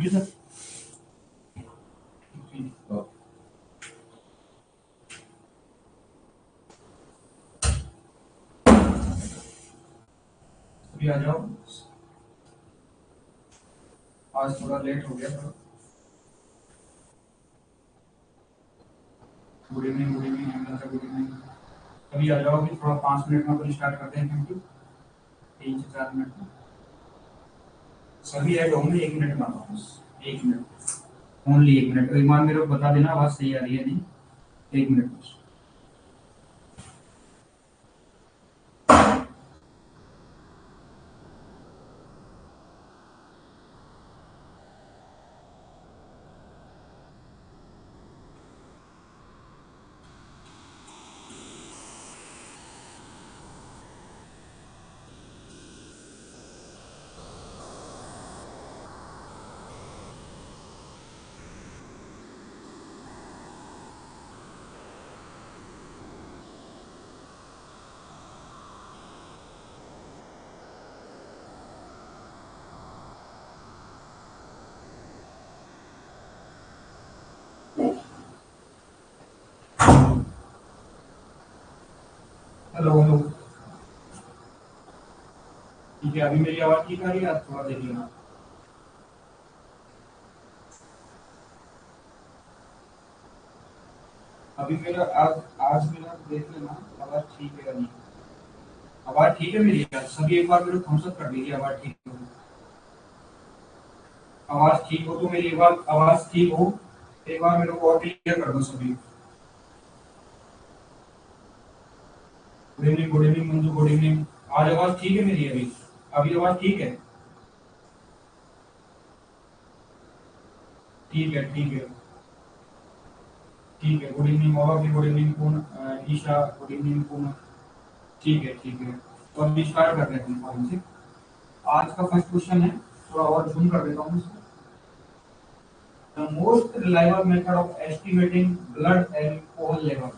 ये सर अभी आ जाओ। आज थोड़ा लेट हो गया था। Good evening, good evening, good evening. अभी आ जाओ, अभी थोड़ा 5 मिनट में अपन स्टार्ट करते हैं, क्योंकि 3 से 4 मिनट में सभी ऐड होंगे। 1 मिनट में आता हूँ बस। 1 मिनट, ओनली 1 मिनट। एक बार मेरे को बता देना आवाज सही आ रही है नहीं। 1 मिनट बस। Hello hello. ठीक है, अभी मेरी आवाज ठीक आ रही है? आप थोड़ा देख लेना। अभी मेरा आज आज मेरा देख लेना आवाज ठीक है या नहीं। आवाज ठीक है मेरी? सभी एक बार मेरे को थम्स अप कर दीजिए आवाज ठीक हो। आवाज ठीक हो तो मेरी एक बार आवाज ठीक हो, एक बार मेरे को और क्लियर कर दो सभी। Good evening, good evening Manju, good evening. आज आवाज ठीक है मेरी? अभी अभी आवाज ठीक है? ठीक है, ठीक है, ठीक है। गुड इवनिंग और भी गुड इवनिंग पूर्ण, ईशा गुड इवनिंग पूर्ण। ठीक है, ठीक है। तो अभी स्टार्ट कर रहे हैं फॉर्म से। आज का फर्स्ट क्वेश्चन है, थोड़ा और जूम कर देता हूँ इसको। The most reliable method of estimating blood alcohol level.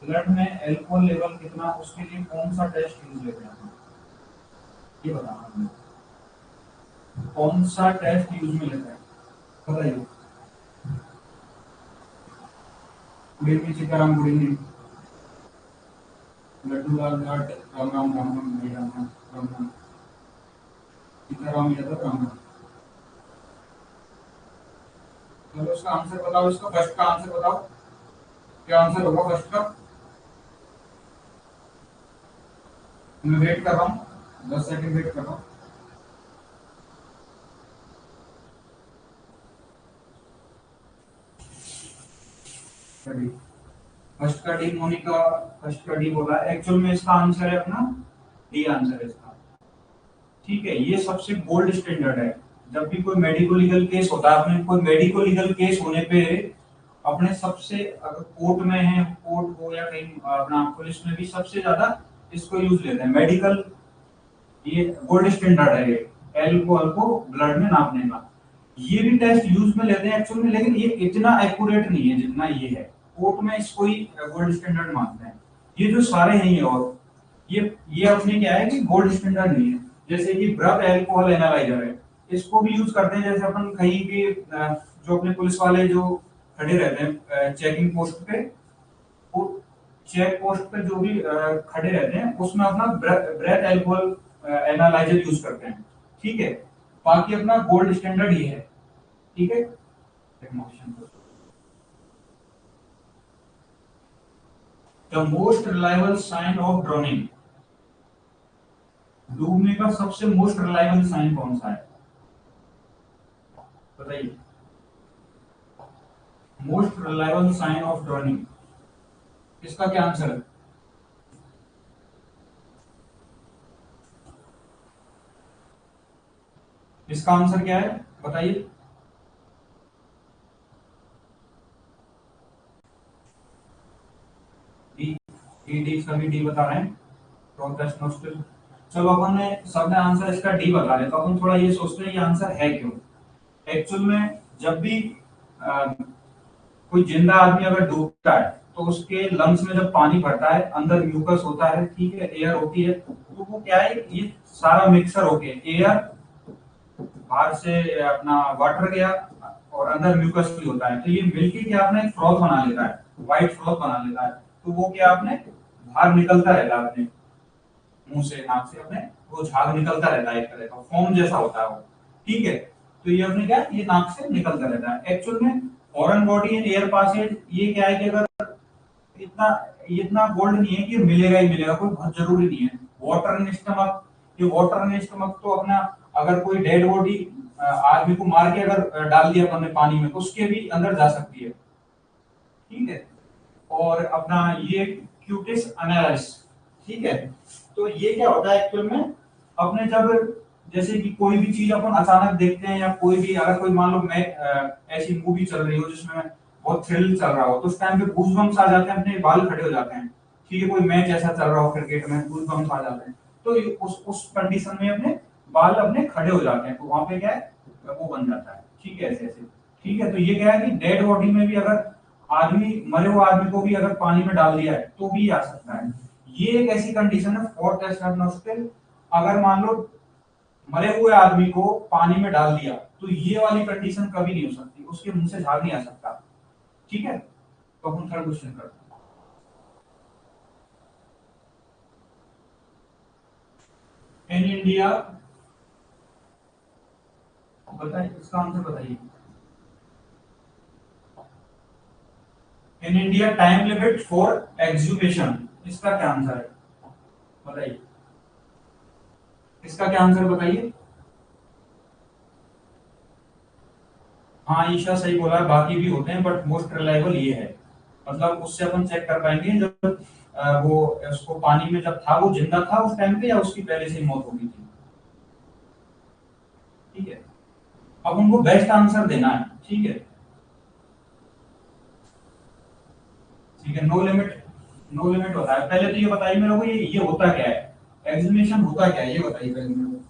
Blood में एल्कोहल लेवल कितना, उसके लिए कौन सा टेस्ट यूज लेते हैं? ये बताना हमें। कौन सा टेस्ट यूज में लेते हैं, बताइए। Good evening Sitaram, good evening. Laddu Lal Jat, Ram Ram, Ram Ram भाई, राम राम, राम राम। सीताराम यादव, राम राम। चलो इसका आंसर बताओ, इसका फर्स्ट का आंसर बताओ। क्या आंसर होगा फर्स्ट का? मैं वेट कर रहा हूँ, 10 सेकंड वेट कर रहा हूँ। फर्स्ट का डी, मोनिका फर्स्ट का डी बोला। एक्चुअल में इसका आंसर है अपना डी, आंसर है इसका। ठीक है, ये सबसे गोल्ड स्टैंडर्ड है। जब भी कोई मेडिको लीगल केस होता है, अपने कोई मेडिको लीगल केस होने पे अपने सबसे, अगर कोर्ट में है, कोर्ट हो या कहीं अपना पुलिस में भी, सबसे ज्यादा इसको यूज लेते हैं मेडिकल। ये गोल्ड स्टैंडर्ड है ये, एल्कोहल को ब्लड में नापने का। ये भी टेस्ट यूज में लेते हैं एक्चुअल में, लेकिन ये इतना एक्यूरेट नहीं है जितना ये है। कोर्ट में इसको ही गोल्ड स्टैंडर्ड मानते हैं। ये जो सारे हैं ये, और ये अपने क्या है कि गोल्ड स्टैंडर्ड नहीं है। जैसे कि ब्लड एल्कोहल एनालाइजर है, इसको भी यूज करते हैं। जैसे अपन कहीं भी जो अपने पुलिस वाले जो खड़े रहते हैं चेकिंग पोस्ट पे, वो चेक पोस्ट पे जो भी खड़े रहते हैं, उसमें अपना ब्रेथ एल्कोहल एनालाइजर यूज करते हैं। ठीक है, बाकी अपना गोल्ड स्टैंडर्ड ये है। ठीक है। The most reliable sign of drowning. डूबने का सबसे मोस्ट रिलायबल साइन कौन सा है, बताइए। Most reliable sign of drowning, इसका क्या आंसर है? इसका आंसर क्या है, बताइए। डी, डी डी, सभी डी बता रहे हैं। प्रोग्रेस नोस्टल। चलो अपन ने सबने आंसर इसका डी बता दिया, तो अपन थोड़ा ये सोचते हैं ये आंसर है क्यों। एक्चुअल में जब भी आ, कोई जिंदा आदमी अगर डूबता है, तो उसके लंग्स में जब पानी भरता है, अंदर म्यूकस होता है, ठीक है, एयर होती है, तो वो क्या है, ये सारा मिक्सर होके एयर बाहर से अपना वाटर गया और अंदर म्यूकस भी होता है, तो ये मिलके क्या अपना एक फ्रॉथ बना लेता है, व्हाइट फ्रॉथ बना लेता है। तो वो क्या अपने बाहर निकलता रहता है, अपने मुंह से नाक से अपने वो झाग निकलता रहता है, एक तरह का फोम जैसा होता है वो। ठीक है, तो ये अपने क्या है, ये नाक से निकलता रहता है। एक्चुअल में foreign body and air passage ये क्या है कि अगर इतना इतना गोल्ड नहीं है कि मिलेगा ही मिलेगा, कोई बहुत जरूरी नहीं है। वाटर इन स्टमक, ये वाटर इन स्टमक तो अपना अगर कोई डेड बॉडी आदमी को मार के अगर डाल दिया अपन ने पानी में, तो उसके भी अंदर जा सकती है। ठीक है, और अपना ये क्यूटिस अनालिस। ठीक है, तो ये क्या होता है एक्चुअल में, अपने जब जैसे कि कोई भी चीज अपन अचानक देखते हैं, या कोई भी अगर कोई मान लो मैं ऐसी मूवी चल रही हो जिसमें बहुत थ्रिल चल रहा हो, तो उस टाइम पे गूजबम्स आ जाते हैं, अपने बाल खड़े हो जाते हैं। ठीक है, कोई मैच ऐसा चल रहा हो क्रिकेट में, गूजबम्स आ जाते हैं, तो उस कंडीशन में अपने बाल अपने खड़े हो जाते हैं, तो वहां पे क्या है, वो बन जाता है। ठीक है, ऐसे ऐसे। ठीक है, तो ये क्या है कि डेड बॉडी में भी अगर आदमी, मरे हुए आदमी को भी अगर पानी में डाल दिया है तो भी आ सकता है। ये एक ऐसी कंडीशन है फॉर टेस्ट नोस्टिल, अगर मान लो मरे हुए आदमी को पानी में डाल दिया, तो ये वाली कंडीशन कभी नहीं हो सकती, उसके मुंह से झाग नहीं आ सकता। ठीक है, तो हम थर्ड क्वेश्चन करते हैं। इन इंडिया, बताइए इसका आंसर बताइए। In India time limit for execution, इसका क्या आंसर है, बताइए। इसका क्या आंसर बताइए। हाँ, ईशा सही बोला है, बाकी भी होते हैं बट मोस्ट रिलायबल ये है। मतलब उससे अपन चेक कर पाएंगे जब वो उसको पानी में जब था, वो जिंदा था उस टाइम पे या उसकी पहले से ही मौत हो गई थी। ठीक है, अब उनको बेस्ट आंसर देना है। ठीक है, ठीक है, नो लिमिट, नो लिमिट होता है। पहले तो ये बताइए मेरे को, ये होता क्या है, एग्जीबिशन होता क्या है, ये बताइए पहले मेरे को।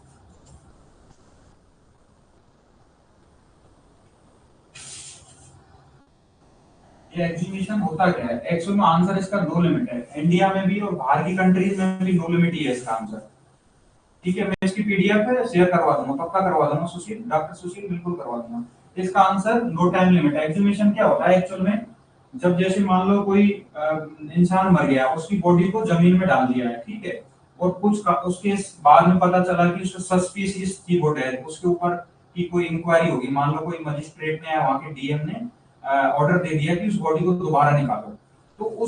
ये एग्जीबिशन होता क्या है, एक्चुअल में आंसर इसका नो लिमिट है। इंडिया में भी और बाहर की कंट्रीज में भी नो लिमिट ही है इसका आंसर। ठीक है, मैं इसकी पीडीएफ है शेयर करवा दूंगा, पक्का करवा दूंगा, सुशील, डॉक्टर सुशील, बिल्कुल करवा दूंगा। इसका आंसर नो टाइम लिमिट है। एग्जीबिशन क्या होता है एक्चुअल में, जब जैसे मान लो कोई इंसान मर गया, उसकी बॉडी को जमीन में डाल दिया है। ठीक है, और उसके बाद में पता चला कि उसको सस्पिशियस की बोट है, उसके ऊपर की कोई इंक्वायरी होगी, मान लो कोई मजिस्ट्रेट ने या वहां के डीएम ने ऑर्डर दे दिया कि उस बॉडी को दोबारा निकालो। तो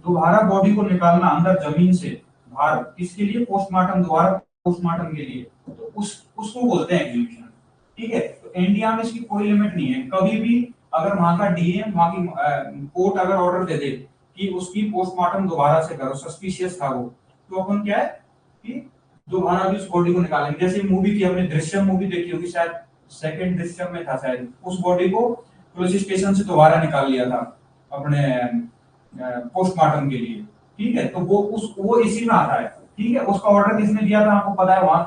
दोबारा बॉडी को निकालना अंदर जमीन से बाहर, किसके लिए, पोस्टमार्टम, दोबारा पोस्टमार्टम के लिए, तो उसको बोलते हैं एग्जीक्यूशन। ठीक है, तो इंडिया में इसकी कोई लिमिट नहीं है, कभी भी अगर वहां का डीएम, वहां की कोर्ट अगर ऑर्डर दे दे कि उसकी पोस्टमार्टम दोबारा से करो, सस्पिशियस था वो, तो अपन क्या है कि दोबारा भी उस बॉडी को निकालेंगे। जैसे मूवी थी, अपने दृश्यम मूवी देखी होगी शायद, सेकंड दृश्यम में था शायद, उस बॉडी को पुलिस स्टेशन से दोबारा निकाल लिया था अपने पोस्टमार्टम के लिए। ठीक है, तो वो इसी में आता है। ठीक है, उसका ऑर्डर किसने दिया था आपको पता है, वहां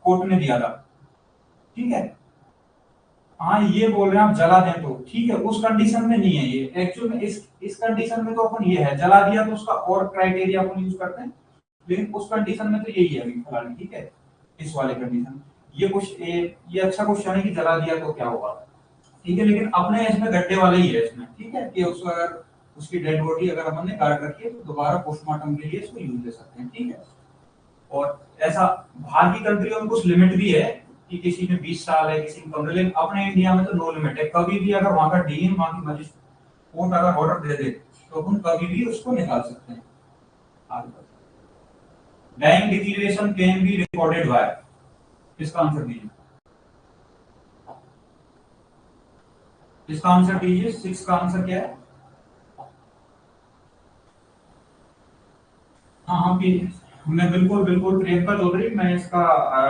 कोर्ट ने दिया था। ठीक है, हाँ ये बोल रहे हैं आप जला दें तो, ठीक है, उस कंडीशन में नहीं है ये एक्चुअल में। इस कंडीशन में तो अपन ये है जला दिया, तो उसका और क्राइटेरिया अपन यूज करते हैं, लेकिन उस कंडीशन में तो यही है अभी फिलहाल। ठीक है, इस वाले कंडीशन, ये अच्छा क्वेश्चन है कि जला दिया तो क्या होगा। ठीक है, लेकिन अपने इसमें गड्ढे वाला ही है इसमें। ठीक है, कि उसको अगर उसकी डेड बॉडी अगर हमने गार्ड रखी है, तो दोबारा पोस्टमार्टम के लिए इसको यूज ले सकते हैं। ठीक है, और ऐसा बाहर की कंट्रियों में कुछ लिमिट भी है कि किसी में 20 साल है, किसी में 15, लेकिन अपने इंडिया में तो नो लिमिट है। कभी भी अगर वहां का डीएम, वहां की मजिस्ट्रेट कोर्ट अगर ऑर्डर दे दे, तो हम कभी भी उसको निकाल सकते हैं। Dying declaration can be recorded by, इसका आंसर दीजिए। इसका आंसर दीजिए, 6 का आंसर क्या है। हाँ हाँ, मैं बिल्कुल बिल्कुल, प्रियंका चौधरी, मैं इसका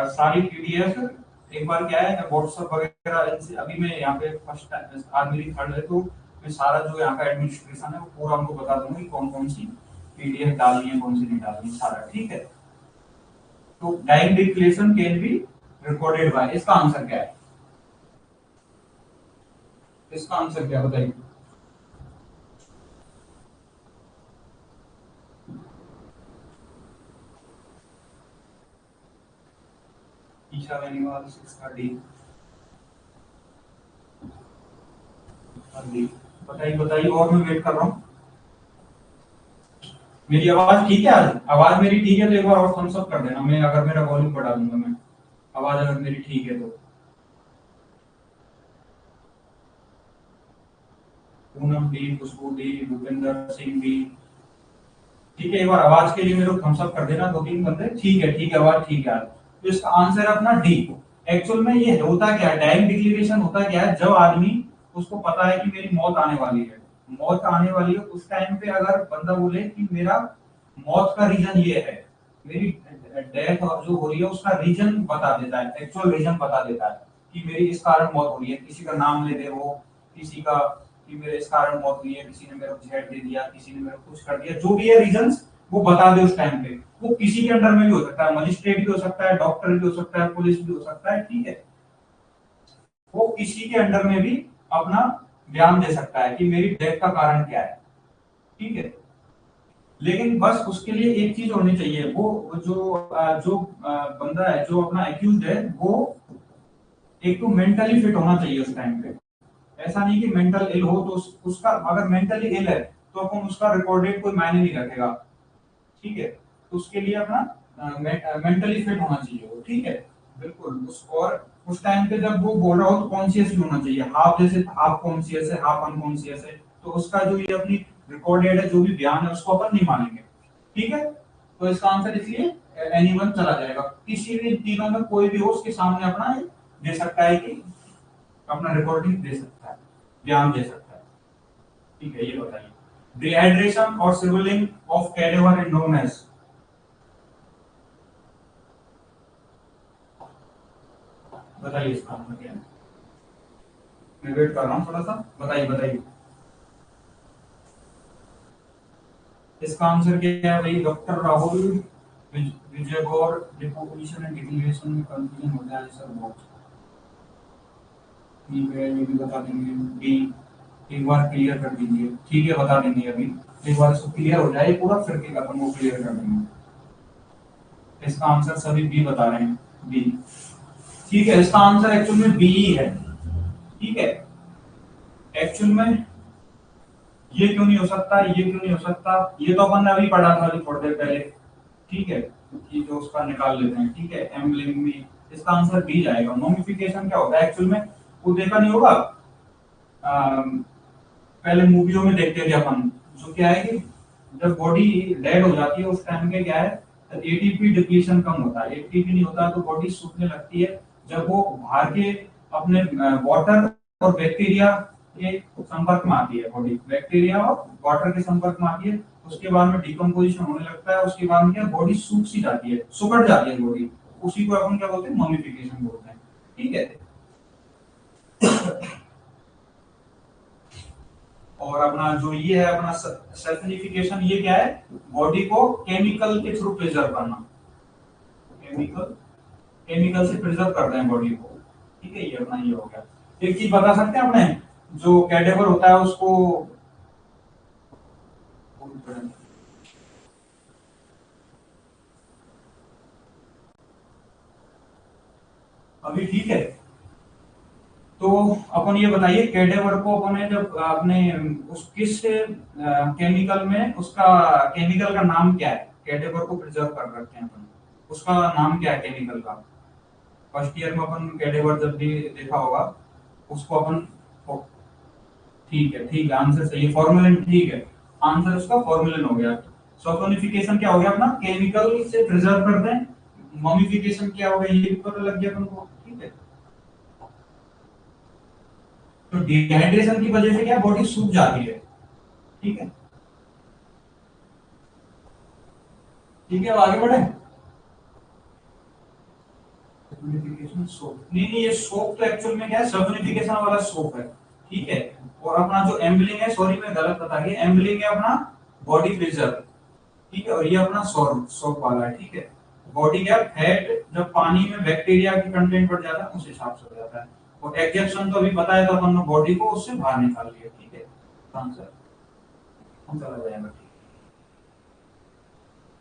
सारी पीडीएफ एक बार क्या है, मैं व्हाट्सएप वगैरह इनसे अभी मैं यहाँ पे फर्स्ट टाइम, आज मेरी थर्ड है, तो मैं सारा जो यहाँ का एडमिनिस्ट्रेशन है वो पूरा उनको बता दूंगा कि कौन कौन सी पीडीएफ डालनी है, कौन सी नहीं डालनी है, सारा। ठीक है, तो dying declaration can be recorded by, इसका आंसर क्या है, इसका आंसर क्या बताइए। ईशा बेनीवाल 6 का डी। डी बताइए बताइए, और मैं वेट कर रहा हूँ। मेरी आवाज ठीक है? आज आवाज मेरी ठीक है तो एक बार और थम्स अप कर देना, मैं अगर मेरा वॉल्यूम बढ़ा दूंगा मैं, आवाज अगर मेरी ठीक है तो। पूनम डी, खुशबू डी, भूपेंद्र सिंह डी। ठीक है, एक बार आवाज के लिए मेरे को थम्स अप कर देना, 2-3 बंदे। ठीक है, आवाज ठीक है। तो इसका आंसर है अपना डी। एक्चुअल में ये होता क्या है, डाइंग डिक्लेरेशन होता क्या है, जब आदमी उसको पता है कि मेरी मौत आने वाली है, मौत आने वाली है, उस टाइम पे अगर बंदा बोले कि मेरा मौत का रीजन ये है, मेरी डेथ जो हो रही है उसका रीजन बता देता है, एक्चुअल रीजन बता देता है कि मेरी इस कारण मौत हो रही है। किसी का नाम ले दे वो, किसी का कि मेरे इस कारण मौत हुई है, किसी ने मेरे को जहर दे दिया, किसी ने मेरे को कुछ कर दिया, जो भी है रीजंस वो बता दे उस टाइम पे। वो किसी के अंडर में भी हो सकता है, मजिस्ट्रेट भी हो सकता है, डॉक्टर भी हो सकता है, पुलिस भी हो सकता है, ठीक है। वो किसी के अंडर में भी अपना बयान दे सकता है कि मेरी डेथ का कारण क्या है, ठीक है। लेकिन बस उसके लिए एक चीज होनी चाहिए, वो जो बंदा है, जो अपना एक्यूज है, वो एक तो मेंटली फिट होना चाहिए उस टाइम पे। ऐसा नहीं कि मेंटल इल हो तो उसका, अगर मेंटली इल है तो अपन उसका रिकॉर्डेड कोई मायने नहीं रखेगा, ठीक है। तो उसके लिए अपना मेंटली फिट होना चाहिए वो, ठीक है। बिल्कुल और उस टाइम पे जब वो बोल रहा हो तो कॉन्शियस भी होना चाहिए, हाफ जैसे हाफ कॉन्शियस है हाफ अनकॉन्शियस है, तो उसका जो ये अपनी रिकॉर्डेड है जो भी बयान है उसको अपन नहीं मानेंगे, ठीक है। तो इसका आंसर इसलिए एनीवन चला जाएगा, किसी भी तीनों में कोई भी हो उसके सामने अपना दे सकता है कि अपना रिकॉर्डिंग दे सकता है, बयान दे सकता है, ठीक है। ये बताइए, डिहाइड्रेशन और swelling of cadaver is known as. बताइए इसका आंसर क्या है? मैं वेट कर रहा हूँ थोड़ा सा, बताइए बताइए। इसका आंसर क्या है भाई? Doctor Rahul Vijay Gaur, deposition and declaration में कंफ्यूजन हो जाए सर बहुत। ठीक है, ये भी बता देंगे। बी, एक बार क्लियर कर दीजिए, ठीक है बता देंगे अभी। एक बार इसको क्लियर हो जाए पूरा, फिर के अपन वो क्लियर कर देंगे। इसका आंसर सभी बी बता रहे हैं, बी। ठीक है, इसका आंसर एक्चुअल में बी ही है, ठीक है। एक्चुअल में ये क्यों नहीं हो सकता, ये क्यों नहीं हो सकता, ये तो अपन ने अभी पढ़ा था अभी थोड़ी देर पहले, ठीक है। ये जो उसका निकाल लेते हैं, ठीक है। एम्बलिंग में इसका आंसर बी जाएगा। मोमिफिकेशन क्या होता है एक्चुअल में, वो देखा नहीं होगा, पहले मूवियों में देखते थे अपन, जो क्या है कि जब बॉडी डेड हो जाती है उस टाइम पे क्या है, एटीपी डिप्लीशन कम होता है, एटीपी नहीं होता तो बॉडी सूखने लगती है। जब वो बाहर के अपने वाटर और बैक्टीरिया के संपर्क में आती है, बॉडी बैक्टीरिया और वाटर के संपर्क में आती है, उसके बाद में डिकम्पोजिशन होने लगता है, उसके बाद में क्या बॉडी सूख सी जाती है, सुकड़ जाती है बॉडी, उसी को अपन क्या बोलते हैं, ममिफिकेशन बोलते हैं, ठीक है। और अपना जो ये है अपना सल्फिनिफिकेशन, ये क्या है, बॉडी को केमिकल के थ्रू प्रिजर्व करना, केमिकल केमिकल से प्रिजर्व करते हैं बॉडी को, ठीक है। ये अपना ये हो गया। एक चीज बता सकते हैं अपने, जो कैडेवर होता है उसको अभी ठीक है। तो अपन ये बताइए, कैडेवर को अपन ने जब अपने उस किस केमिकल में, उसका केमिकल का नाम क्या है, कैडेवर को प्रिजर्व कर रखते हैं अपन, उसका नाम क्या है केमिकल का? फर्स्ट ईयर में अपन कैडेवर जब भी देखा होगा उसको अपन, ठीक है आंसर सही है, फॉर्मुलन ठीक है, आंसर उसका फॉर्मुलन हो गया। सल्फोनिफिकेशन क्या हो गया अपना, केमिकल से प्रिजर्व करते हैं। मॉमिफिकेशन क्या हो गया, ये भी पता लग गया अपन को, ठीक है। तो डिहाइड्रेशन की वजह से क्या बॉडी सूख जाती है, ठीक है। ठीक है, अब आगे बढ़े। सल्फोनिफिकेशन सोप, नहीं ये सोप तो एक्चुअल में क्या है, सल्फोनिफिकेशन वाला सोप है, ठीक है। और अपना जो एम्बलिंग है, सॉरी मैं गलत बता गया, एम्बलिंग है अपना बॉडी प्रिजर्व, ठीक है। और ये अपना सोप सोप वाला है, ठीक है। बॉडी क्या, फैट जब पानी में बैक्टीरिया की कंटेंट बढ़ जाता है उस हिसाब से हो जाता है। और एग्जेप्शन तो अभी बताया था अपन ने, बॉडी को उससे बाहर निकाल लिया, ठीक है। आंसर हम चला जाएगा, ठीक।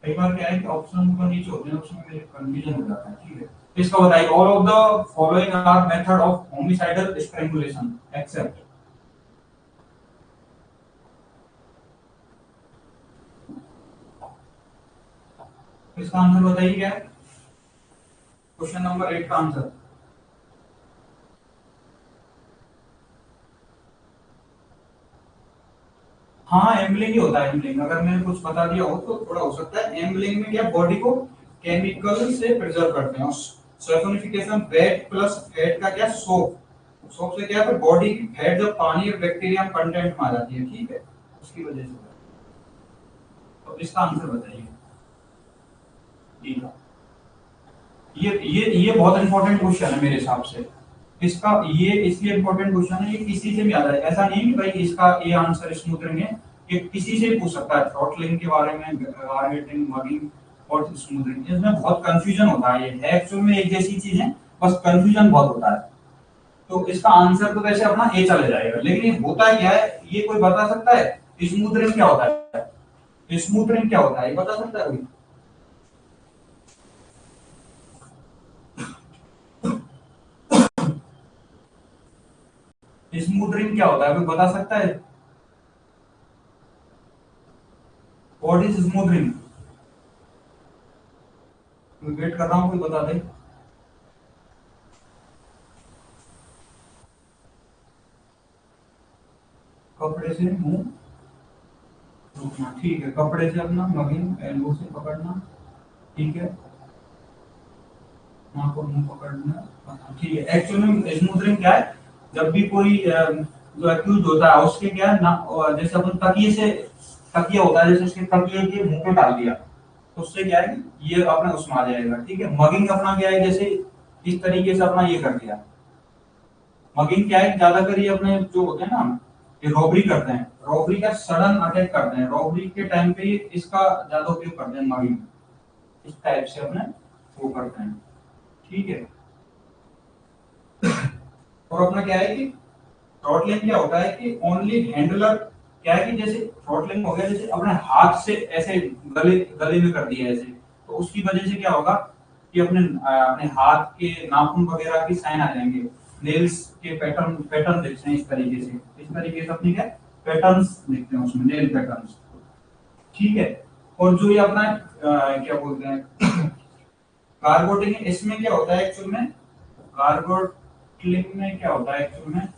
कई बार क्या है कि ऑप्शन ऊपर नीचे होते हैं, उसमें मेरे कंफ्यूजन हो जाता है, ठीक है। इसका बताइए all of the following are method of homicidal strangulation except. इसका आंसर बताइए क्या है क्वेश्चन नंबर 8 का आंसर। हाँ एम्बलिंग ही होता है। एम्बलिंग अगर मैंने कुछ बता दिया हो तो थोड़ा हो सकता है। एम्बलिंग में क्या बॉडी को केमिकल से प्रिजर्व करते हैं। सल्फोनिफिकेशन फैट प्लस फैट का क्या सोप, सोप से क्या है बॉडी की फैट जब पानी और बैक्टीरिया कंटेंट में आ जाती है, ठीक है, उसकी वजह से। तो इसका आंसर बताइए डी का। ये बहुत इंपॉर्टेंट क्वेश्चन है मेरे हिसाब से। इसका ये इसलिए इंपॉर्टेंट क्वेश्चन है, ये किसी से भी आता है। ऐसा नहीं कि भाई इसका ये आंसर स्मूथरिंग है, ये किसी से भी पूछ सकता है। थ्रॉटलिंग के बारे में, गारगेटिंग, मगिंग और स्मूथरिंग, इसमें बहुत कंफ्यूजन होता है। ये है एक्चुअल में एक जैसी चीज है, बस कंफ्यूजन बहुत होता है। तो इसका आंसर तो वैसे अपना ए चले जाएगा, लेकिन ये होता क्या है ये कोई बता सकता है? स्मूथरिंग क्या होता है? स्मूथरिंग क्या होता है ये बता सकता है कोई? स्मूथरिंग क्या होता है कोई बता सकता है? What is smothering? वेट कर रहा हूं कोई बता दे। कपड़े से मुंह रोकना, ठीक है। कपड़े से अपना मगिंग एल्बो से पकड़ना, ठीक है। नाक और मुंह पकड़ना, ठीक है। एक्चुअली में स्मूथरिंग क्या है? जब भी कोई जो एक्यूज होता है उसके क्या है ना, जैसे अपन तकिए से, तकिया होता है जैसे उसके तकिए के मुंह पे डाल दिया तो उससे क्या है कि ये अपना उसमें आ जाएगा, ठीक है। मगिंग अपना क्या है, जैसे इस तरीके से अपना ये कर दिया। मगिंग क्या है, ज्यादातर ये अपने जो होते हैं ना, ये रॉबरी करते हैं, रॉबरी का सडन अटैक करते हैं, रॉबरी के टाइम पे इसका ज्यादा उपयोग करते हैं मगिंग। इस टाइप से अपने वो करते हैं, ठीक है। और अपना क्या है कि थ्रॉटलिंग क्या होता है कि ओनली हैंडलर, क्या है कि जैसे थ्रॉटलिंग हो गया जैसे अपने हाथ से ऐसे गले गले में कर दिया ऐसे, तो उसकी वजह से क्या होगा कि अपने हाथ के नाखून वगैरह की साइन आ जाएंगे, नेल्स के पैटर्न पैटर्न दिखते हैं इस तरीके से अपनी क्या पैटर्न्स दिखते हैं उसमें, नेल पैटर्न्स, ठीक है। और जो ये अपना क्या बोलते हैं कार्गोटिंग, इसमें क्या होता है एक्चुअल में, कार्गोटिंग में क्या होता है एक्चुअल में,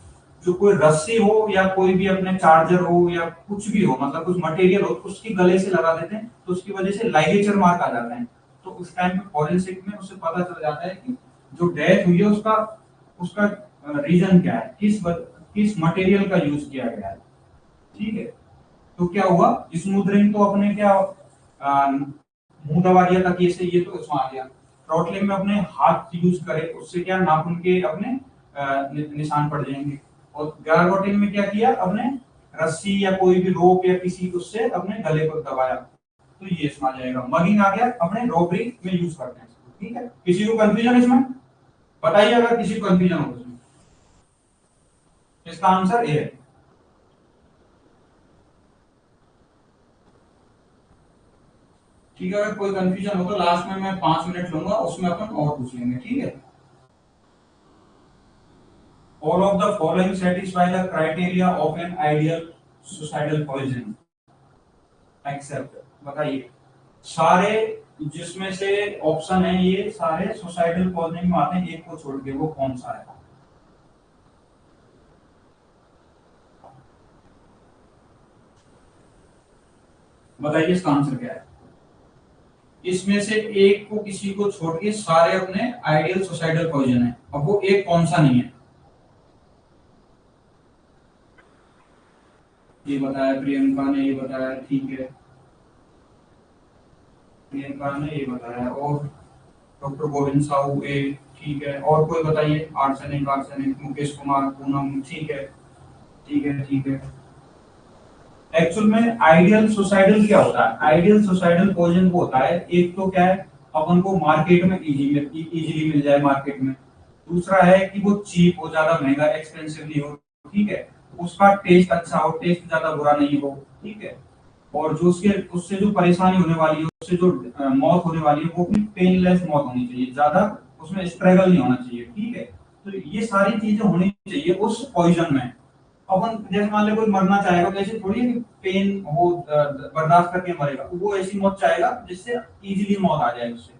जो कोई रस्सी हो या कोई भी अपने चार्जर हो या कुछ भी हो, मतलब कुछ मटेरियल हो, उसकी गले से लगा देते हैं तो उसकी वजह से लाइगेचर मार्क आ जाते हैं। तो उस टाइम पे फॉरेंसिक में उससे पता चल जाता है कि जो डेथ हुई है उसका उसका रीजन क्या है, किस मटेरियल का यूज किया गया है, ठीक है। तो क्या हुआ, स्मूथरिंग तो अपने क्या मुंह दबा दिया ताकि इससे ये तो उसमें आ गया। थ्रॉटलिंग में अपने हाथ यूज करे उससे क्या नाखून के अपने निशान पड़ जाएंगे। और गारगोटिंग में क्या किया, अपने रस्सी या कोई भी रोप या किसी उससे अपने गले को दबाया तो ये इसमें आ जाएगा। मगिंग आ गया, अपने रॉबरी में यूज करते हैं, ठीक है। किसी को कंफ्यूजन इसमें बताइए, अगर किसी को कंफ्यूजन हो इसमें। इसका आंसर ए है। ठीक है, अगर कोई कंफ्यूजन हो तो लास्ट में मैं 5 मिनट लूंगा, उसमें अपन और पूछ लेंगे, ठीक है। All of the following satisfy the criteria of an ideal suicidal poison except, बताइए सारे जिसमें से ऑप्शन है ये सारे सुसाइडल पॉइजनिंग में आते हैं, एक को छोड़ के, वो कौन सा है? बताइए इसका आंसर क्या है? इसमें से एक को किसी को छोड़ के सारे अपने आइडियल सुसाइडल पॉइजन है, अब वो एक कौन सा नहीं है? ये बताया प्रियंका ने, ये बताया, ठीक है, प्रियंका ने ये बताया, और डॉक्टर गोविंद साहू ए, ठीक है। और कोई बताइए, आर्सेनिक आर्सेनिक मुकेश कुमार पूनम, ठीक है, ठीक है, ठीक है। एक्चुअल में आइडियल सुसाइडल क्या होता है? आइडियल सुसाइडल पॉइजन वो होता है, एक तो क्या है अपन को मार्केट में इजीली मिल जाए मार्केट में, दूसरा है कि वो चीप हो, ज्यादा महंगा एक्सपेंसिव नहीं हो, ठीक है, उसका टेस्ट अच्छा हो, टेस्ट ज्यादा बुरा नहीं हो, ठीक है। और जो उसके उससे जो परेशानी होने वाली है, उससे जो मौत होने वाली है वो भी पेनलेस मौत होनी चाहिए, ज्यादा उसमें स्ट्रगल नहीं होना चाहिए, ठीक है। तो ये सारी चीजें होनी चाहिए उस पॉइजन में। अपन जैसे मान लो कोई मरना चाहेगा तो ऐसे थोड़ी है कि पेन हो बर्दाश्त करके मरेगा, वो ऐसी मौत चाहेगा जिससे इजीली मौत आ जाए उससे।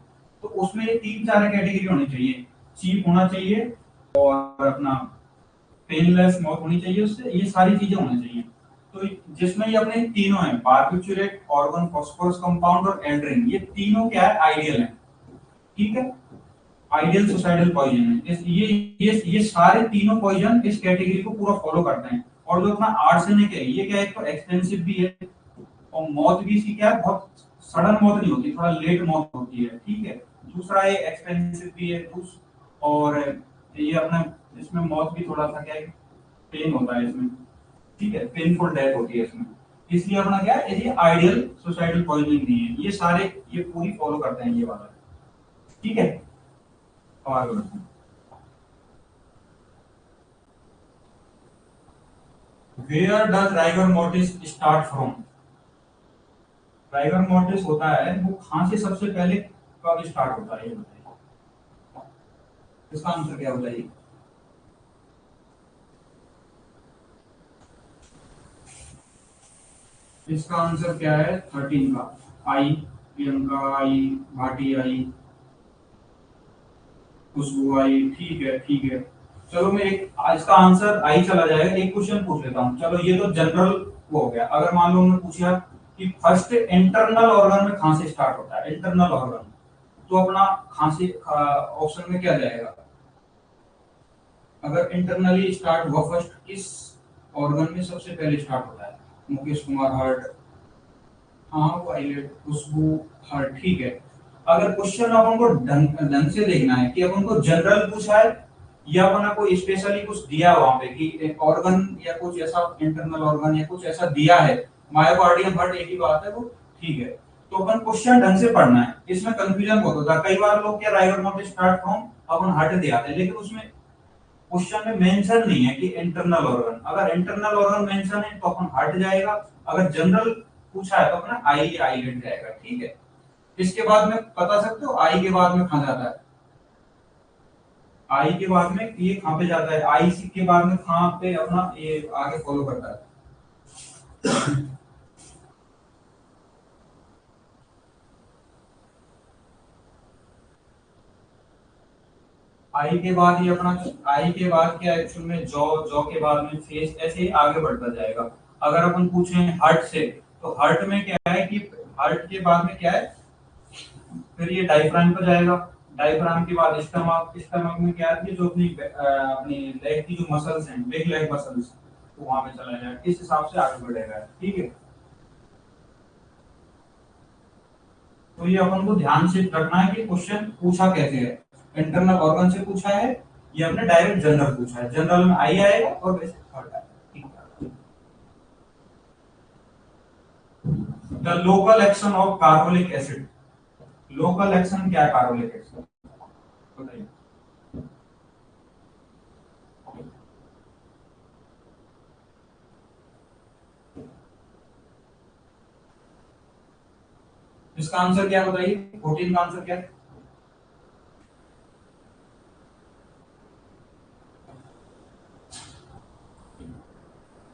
तो उसमें ये तीन चार कैटेगरी होनी चाहिए, चीप होना चाहिए और अपना पेनलेस मौत होनी चाहिए उससे, ये सारी चीजें होनी चाहिए। तो जिसमें ये अपने तीनों हैं, बारबिचुरेट, ऑर्गन फॉस्फोरस कंपाउंड और एल्ड्रिन, ये तीनों क्या है, आइडियल है, ठीक है। आइडियल सुसाइडल पॉइजन है। ये सारे तीनों पॉइजन इस कैटेगरी को पूरा फॉलो करते हैं। और जो अपना आर्सेनिक है, ये क्या है, तो एक्सपेंसिव भी है और मौत भी इसकी क्या है, बहुत सडन मौत नहीं होती, थोड़ा लेट मौत होती है, ठीक है। दूसरा ये एक्सपेंसिव भी है और ये अपना इसमें मौत भी थोड़ा सा क्या है, पेन होता है इसमें, ठीक है, पेनफुल डेथ होती है इसमें। इसलिए अपना क्या है, ये आइडियल सुसाइडल पॉइजनिंग नहीं है। ये सारे ये पूरी फॉलो करते हैं ये वाला, ठीक है। और where does rigor mortis start from? Rigor mortis होता है वो खांसी सबसे पहले कब स्टार्ट होता है, ये बताइए। इसका आंसर क्या होता है? इसका आंसर क्या है, 13 का। आई, प्रियंका आई, भाटी आई, खुशबू आई, ठीक है ठीक है। चलो मैं एक आज का आंसर आई चला जाएगा, एक क्वेश्चन पूछ लेता हूँ। चलो ये तो जनरल वो हो गया। अगर मान लो उन्होंने पूछा कि फर्स्ट इंटरनल ऑर्गन में खांसी स्टार्ट होता है, इंटरनल ऑर्गन, तो अपना खांसी ऑप्शन में क्या जाएगा? अगर इंटरनली स्टार्ट हुआ फर्स्ट, किस ऑर्गन में सबसे पहले स्टार्ट होता है? मुकेश कुमार हार्ट, हाँ वायलेट, खुशबू हार्ट, ठीक है। अगर क्वेश्चन अपन को ढंग ढंग से देखना है कि अपन को जनरल पूछा है या अपना कोई स्पेशली कुछ दिया वहां पे कि एक ऑर्गन या कुछ ऐसा इंटरनल ऑर्गन या कुछ ऐसा दिया है, मायोकार्डियम हार्ट, एक ही बात है वो, ठीक है। तो अपन क्वेश्चन ढंग से पढ़ना है, इसमें कंफ्यूजन बहुत होता है। कई बार लोग क्या राइगर मोटिव स्टार्ट फ्रॉम अपन हार्ट दे आते हैं, लेकिन उसमें क्वेश्चन में मेंशन नहीं है कि इंटरनल ऑर्गन। अगर इंटरनल ऑर्गन मेंशन है तो अपन हट जाएगा, अगर जनरल पूछा है तो अपना आई आई हट जाएगा, ठीक है। इसके बाद में बता सकते हो आई के बाद में कहां जाता है? आई के बाद में ये कहां पे जाता है? आई के बाद में कहां पे अपना ये आगे फॉलो करता है? आई के बाद ये अपना, आई के बाद क्या एक्चुअल में जॉ, जॉ के बाद में फेस, ऐसे ही आगे बढ़ता जाएगा। अगर अपन पूछे हार्ट से, तो हार्ट में क्या है कि हार्ट के बाद में क्या है, फिर ये डायफ्राम पर जाएगा। डायफ्राम के बाद स्टमक, स्टमक में क्या है, जो अपनी लेग की जो मसल्स हैं, बिग लेग मसल्स, वो वहां पे चला जाएगा। इस हिसाब से आगे बढ़ेगा, ठीक है। तो ये अपन को ध्यान से रखना है कि क्वेश्चन पूछा कैसे है, इंटरनल ऑर्गन से पूछा है या हमने डायरेक्ट जनरल पूछा है। जनरल में आई आएगा और वैसे थर्ड आएगा, ठीक है। The local action of carbolic acid, local action क्या है कार्बोलिक एसिड, बताइए। इसका आंसर क्या है बताइए, 14 का आंसर क्या है?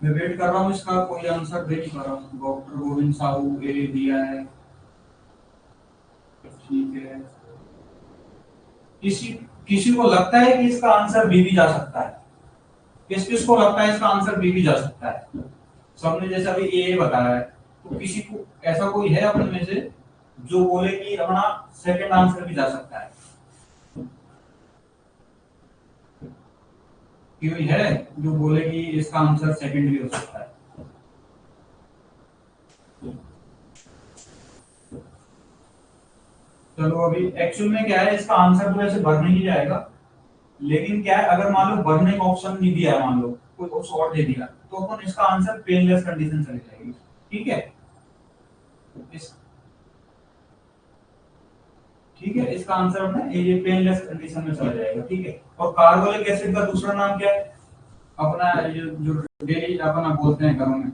मैं वेट कर रहा हूँ इसका, कोई आंसर दे नहीं पा रहा हूँ। डॉक्टर गोविंद साहू ए दिया है, ठीक है। किसी किसी को लगता है कि इसका आंसर बी भी जा सकता है? किस किस को लगता है इसका आंसर बी भी जा सकता है? सबने जैसे अभी ए बताया है, तो किसी को ऐसा कोई है अपने में से जो बोले कि अपना सेकंड आंसर भी जा सकता है? कोई है जो बोले कि इसका आंसर सेकंड भी हो सकता है? चलो अभी एक्चुअल में क्या है, इसका आंसर तो वैसे भरने ही जाएगा, लेकिन क्या है, अगर मान लो भरने का ऑप्शन नहीं दिया, मान लो कोई कुछ और दे दिया, तो अपन इसका आंसर पेनलेस कंडीशन चली जाएगी, ठीक है। इस ठीक है, इसका आंसर अपना ये पेनलेस कंडीशन में चला जाएगा, ठीक है। और कार्बोलिक एसिड का दूसरा नाम क्या है? अपना जो जो डेली अपना बोलते हैं घरों में,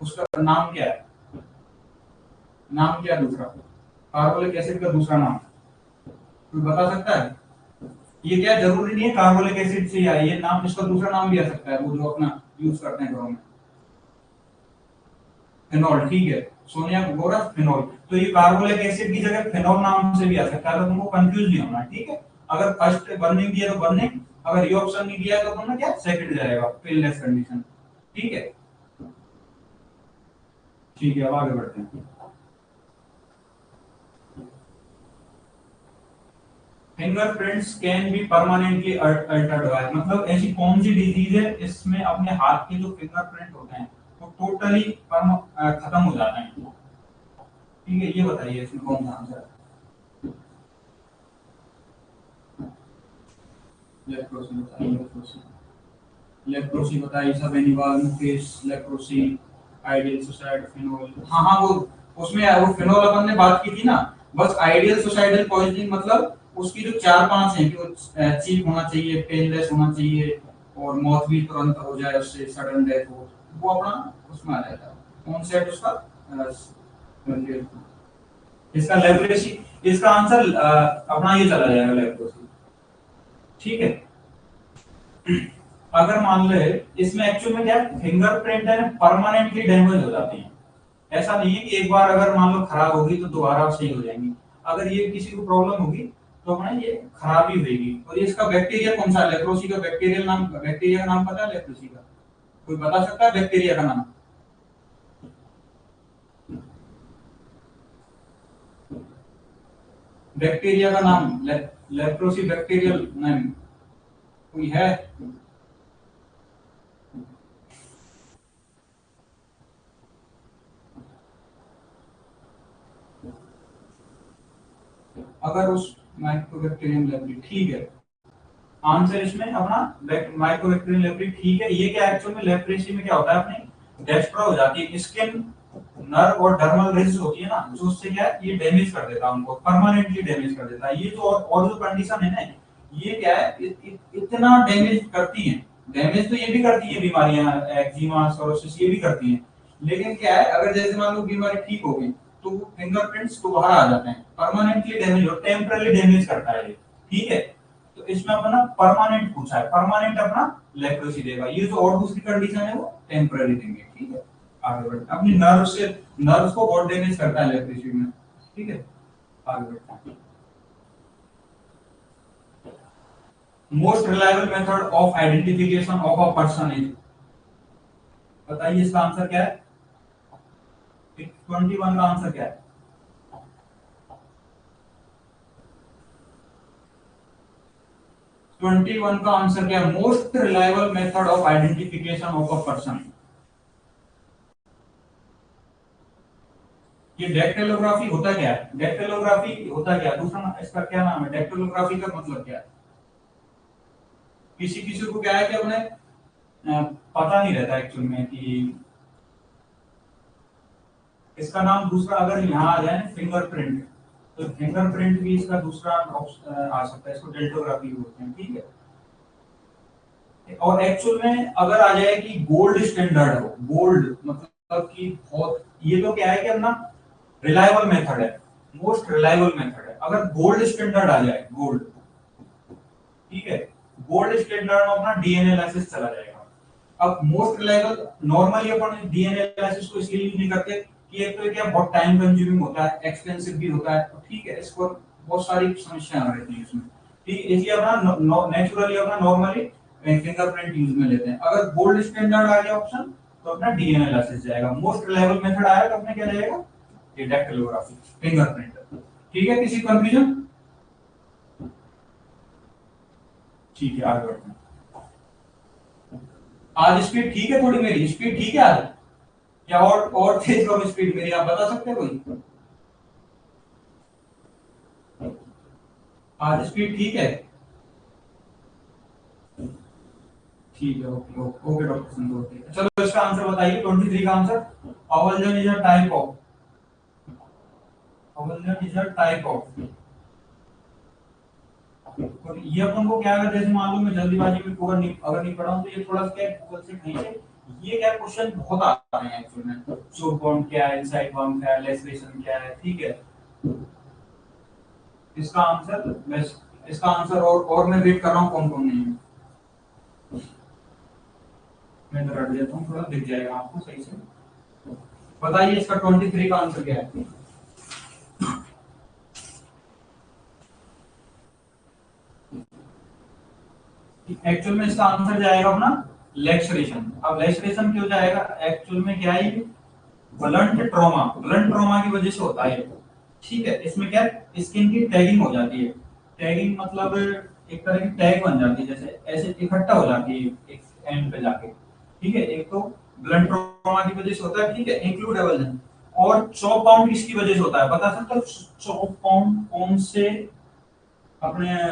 उसका नाम क्या है? नाम क्या है दूसरा कार्बोलिक एसिड का दूसरा नाम, कोई बता सकता है? ये क्या जरूरी नहीं है कार्बोलिक एसिड से ही आए, ये नाम इसका दूसरा नाम भी आ सकता है, वो जो अपना यूज करते हैं घरों में, फिनॉल, ठीक है। सोनिया बोरा फिनॉल, तो ये कार्बोलिक एसिड की जगह फिनॉल नाम से भी आ सकता है, तो तुमको कंफ्यूज नहीं होना, ठीक है। अगर फर्स्ट बर्निंग दिया तो बर्निंग, अगर ये ऑप्शन नहीं दिया तो तुमने क्या सेकंड जाएगा पेनलेस कंडीशन, ठीक है। ठीक है, अब आगे बढ़ते हैं। Fingerprints can be permanently altered by, मतलब ऐसी कौन सी डिजीज है इसमें अपने हाथ के जो फिंगरप्रिंट होते हैं वो टोटली खत्म हो जाते हैं, ठीक है। ये बताइए इसमें कौन सा आंसर है। लेप्रोसी बताइए, लेप्रोसी, लेप्रोसी बताइए सब, animal Mukesh leprosy, ideal suicide, phenol, हाँ हाँ वो उसमें वो फिनोल अपन ने बात की थी ना। बस आइडियल सुसाइडल पॉइजनिंग मतलब उसकी जो चार पांच है कि वो चीप होना चाहिए, पेनलेस होना चाहिए, और मौत भी तुरंत हो जाए, उससे सडन डेथ हो, वो अपना उसमें आ जाता है। कौन सेट उसका इसका लेप्रोसी, इसका आंसर अपना ये चला जाएगा लेप्रोसी, ठीक है। अगर मान ले इसमें एक्चुअल में क्या फिंगरप्रिंट है परमानेंटली डैमेज हो जाती है, ऐसा नहीं है कि एक बार अगर मान लो खराब होगी तो दोबारा सही हो जाएंगी। अगर ये किसी को प्रॉब्लम होगी तो हमें ये खराब ही होगी। और ये इसका बैक्टीरिया कौन सा है, लेप्रोसी का बैक्टीरियल नाम, बैक्टीरिया का नाम पता है लेप्रोसी का, कोई बता सकता है बैक्टीरिया का नाम। बैक्टीरिया का नाम लेप्रोसी बैक्टीरियल नाम कोई है। अगर उस माइक्रोबैक्टीरियम लेप्री, ठीक है। आंसर इसमें अपना माइक्रोबैक्टीरियम लेप्री, ठीक है। ये क्या एक्चुअल में लेप्रेसी में क्या होता है अपनी डेस्ट्रॉय हो जाती है स्किन, नर्व और डर्मल रिज होती है ना, जो उससे क्या है ये डैमेज कर देता है उनको, परमानेंटली डैमेज कर देता है। ये जो और जो कंडीशन है ना, ये क्या है इतना डैमेज करती है। डैमेज तो ये भी करती है बीमारियां, एक्जिमा सोरोसिस ये भी करती हैं, लेकिन क्या है अगर जैसे मान लो बीमारी ठीक हो गई तो वो फिंगरप्रिंट्स दोबारा आ जाते हैं, परमानेंटली डैमेज और टेम्पररी डैमेज करता है ये, ठीक है। तो इसमें अपना परमानेंट पूछा है, परमानेंट अपना लेप्रोसी देगा, ये जो और दूसरी कंडीशन है वो टेम्पररी देंगे, ठीक है। आगे बढ़ते हैं। अपनी नर्व से, नर्व को बहुत डैमेज करता है लेप्रोसी में, ठीक है। आगे बढ़ते हैं। Most reliable method of identification of a person is, बताइए इसका आंसर क्या है। 21 का आंसर क्या है। 21 का आंसर क्या है, most reliable method of identification of a person. ये डेक्टिलोग्राफी होता क्या है, डेक्टिलोग्राफी होता क्या है, दूसरा इसका क्या नाम है, डेक्टिलोग्राफी का मतलब क्या है। किसी किसी को क्या है कि अपने पता नहीं रहता एक्चुअल में कि इसका नाम दूसरा अगर यहाँ आ जाए फिंगरप्रिंट, तो फिंगरप्रिंट भी इसका दूसरा आ सकता है, इसको डेल्टोग्राफी बोलते हैं, ठीक है। और एक्चुअल में अगर आ जाए कि गोल्ड स्टैंडर्ड हो, गोल्ड मतलब कि बहुत, ये तो क्या है कि अपना रिलायबल मेथड है, मोस्ट रिलायबल मेथड है। अगर गोल्ड स्टैंडर्ड आ जाए, गोल्ड, ठीक है, गोल्ड स्टैंडर्ड में अपना डीएनए एनालिसिस चला जाएगा। अब मोस्ट रिलायबल, नॉर्मली अपन डीएनए एनालिसिस को इसलिए यूज नहीं करते कि एक तो क्या बहुत टाइम कंज्यूमिंग होता है, एक्सपेंसिव भी होता है, तो ठीक है, इसको बहुत सारी समस्याएं आ रहती हैं इसमें, ठीक है। इसलिए अपना नेचुरली अपना नॉर्मली फिंगरप्रिंट यूज में लेते हैं। अगर गोल्ड स्टैंडर्ड आ गया ऑप्शन तो अपना डीएनए एनालिसिस जाएगा, मोस्ट रिलायबल मेथड आया तो अपने क्या जाएगा ये डैक्टिलोग्राफी, फिंगरप्रिंट, ठीक है। किसी कंफ्यूजन, ठीक है आगे बढ़ते हैं। आज स्पीड ठीक है, थोड़ी मेरी स्पीड ठीक है आज, या और तेज करो स्पीड मेरी, आप बता सकते हैं कोई। आज स्पीड ठीक है, ठीक है, okay okay okay doctor Santosh, चलो इसका आंसर बताइए 23 का आंसर। Avulsion is a type of, avulsion is a type of, और ये अपन को क्या है जैसे मान लो मैं जल्दीबाजी में पूरा नहीं अगर नहीं पढ़ा हूं तो ये थोड़ा सा क्या गूगल से कहीं से ये क्या क्वेश्चन बहुत आते हैं एक्चुअली में, चोक बाउंड क्या है, इनसाइड बाउंड क्या है, लेसरेशन क्या है, ठीक है। इसका आंसर इसका आंसर और मैं वेट कर रहा हूँ कौन कौन नहीं है। मैं इधर रख देता हूँ, थोड़ा दिख जाएगा आपको सही से। बताइए इसका 23 का आंसर क्या है। एक्चुअल में इसका आंसर जाएगा अपना लैक्सरेशन। अब लैक्सरेशन क्यों जाएगा, एक्चुअल में क्या है, ब्लंट ट्रॉमा, ब्लंट ट्रॉमा की वजह से होता है। ठीक है, इसमें क्या स्किन की टैगिंग हो जाती है। टैगिंग मतलब एक तरह की टैग बन जाती है, जैसे ऐसे इकट्ठा हो जाती है एक एंड पे जाके। ठीक है, एक तो ब्लंट ट्रॉमा की वजह से होता है, ठीक है, इंक्लूड एवल्जन। और चॉप बाउंड किसकी वजह से होता है बता सकते हो? चॉप बाउंड कौन से अपने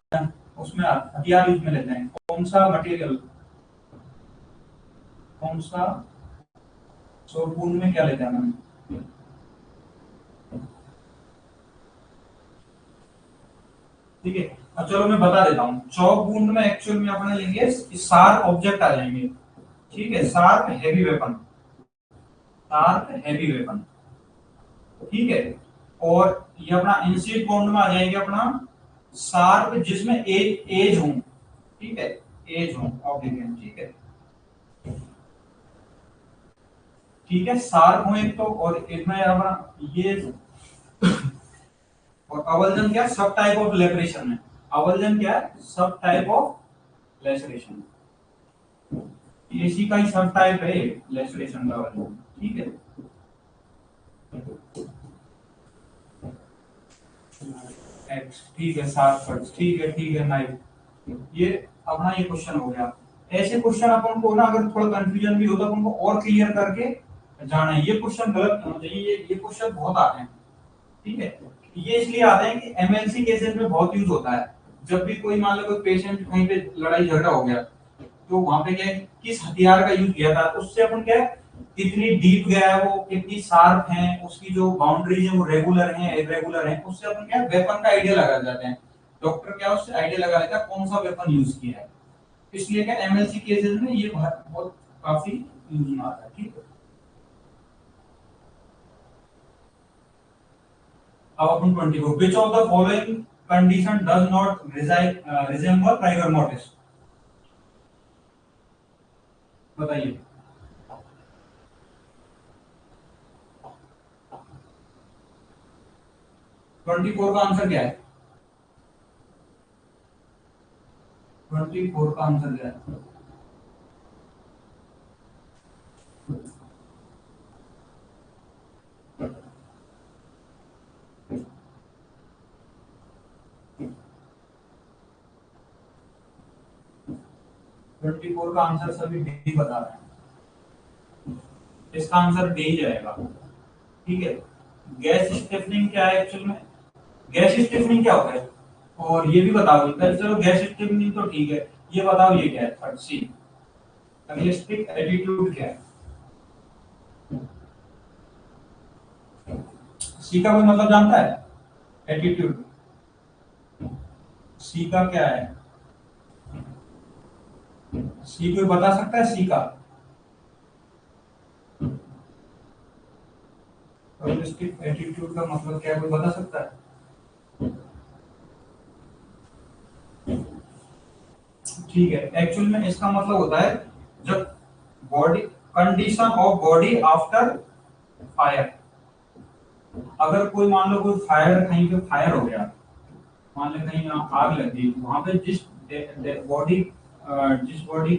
उसमें हथियार यूज में लेते हैं, कौन सा मटेरियल, कौन सा चॉप वुंड में क्या लेते हैं हम? ठीक है, अब चलो मैं बता देता हूँ। चॉप वुंड में एक्चुअल में अपने लेंगे शार्प ऑब्जेक्ट आ जाएंगे। ठीक है, sharp heavy weapon, sharp heavy weapon. ठीक है, और ये अपना इंसिड बॉन्ड में आ जाएंगे अपना शार्प जिसमें एज हो। ठीक है, एज हो ऑब्लिगेंट। ठीक है, ठीक है, शार्प हो एक तो, और इसमें अपना ये, और अवल्जन क्या, सब टाइप ऑफ लेपरेशन है। अवल्जन क्या है, सब टाइप ऑफ लेसरेशन। इसी का ही सब टाइप है लेसरेशन का अवल्जन। ठीक है, एक्स, ठीक है, 7 ठीक है, ठीक है, नाइस। ये अपना ये क्वेश्चन हो गया। ऐसे क्वेश्चन अपन को ना अगर थोड़ा कंफ्यूजन भी होता है, अपन को और क्लियर करके जाना है। ये क्वेश्चन गलत होना चाहिए, ये क्वेश्चन बहुत आते हैं। ठीक है, ये इसलिए आते हैं कि एमएलसी केसेस में बहुत यूज होता है। जब भी कोई मान लो कोई पेशेंट कहीं पे लड़ाई झगड़ा हो गया, तो वहां पे क्या है, किस हथियार का यूज किया था, उससे अपन क्या है, कितनी डीप गया है वो, कितनी शार्प है, उसकी जो बाउंड्रीज है वो रेगुलर है इरेगुलर है, उससे अपन क्या वेपन का आइडिया लगा जाते हैं। डॉक्टर क्या उससे आइडिया लगा लेता है कौन सा वेपन यूज किया है। इसलिए क्या एमएलसी केसेस में ये बहुत काफी यूज में आता है। ठीक है, अब अपन 24, which of the following condition does not resemble rigor mortis? बताइए। 24 का आंसर क्या है? 24 का आंसर क्या है? 24 का आंसर सभी डी बता रहे हैं। इसका आंसर डी ही जाएगा। ठीक है, गैस स्टिफनिंग क्या है एक्चुअल में, गैस स्टिफनिंग क्या होता है, और ये भी बताओ। चलो गैस स्टिफनिंग तो ठीक है, ये बताओ ये क्या है, थर्ड सी, रियलिस्टिक एटीट्यूड क्या है? सी का कोई मतलब जानता है, एटीट्यूड, सी का क्या है? सी कोई बता सकता है सी का? रियलिस्टिक एटीट्यूड का मतलब क्या है, कोई बता सकता है? ठीक है, एक्चुअल में इसका मतलब होता है जब body, condition of body after fire. अगर कोई मान लो कोई फायर, कहीं पे फायर हो गया, मान लो कहीं आग लग गई, वहां पे बॉडी जिस बॉडी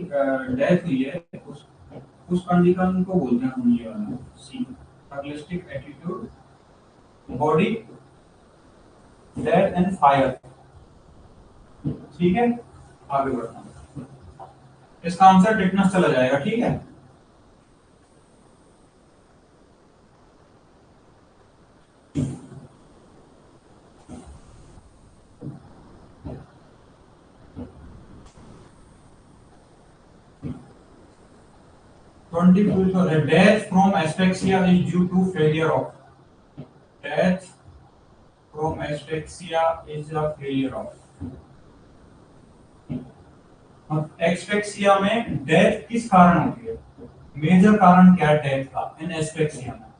डेथ हुई है, उस कंडीशन को बोलते हैं हम ये वाला C, realistic attitude, body death and fire. ठीक है, आगे बढ़ता हूं। इसका आंसर टिटनेस चला जाएगा। ठीक है, death from asphyxia is due to failure of, death from asphyxia is a failure of। एक्सपेक्सिया में डेथ किस कारण होती है, मेजर कारण क्या है डेथ का इन एस्पेक्सिया में,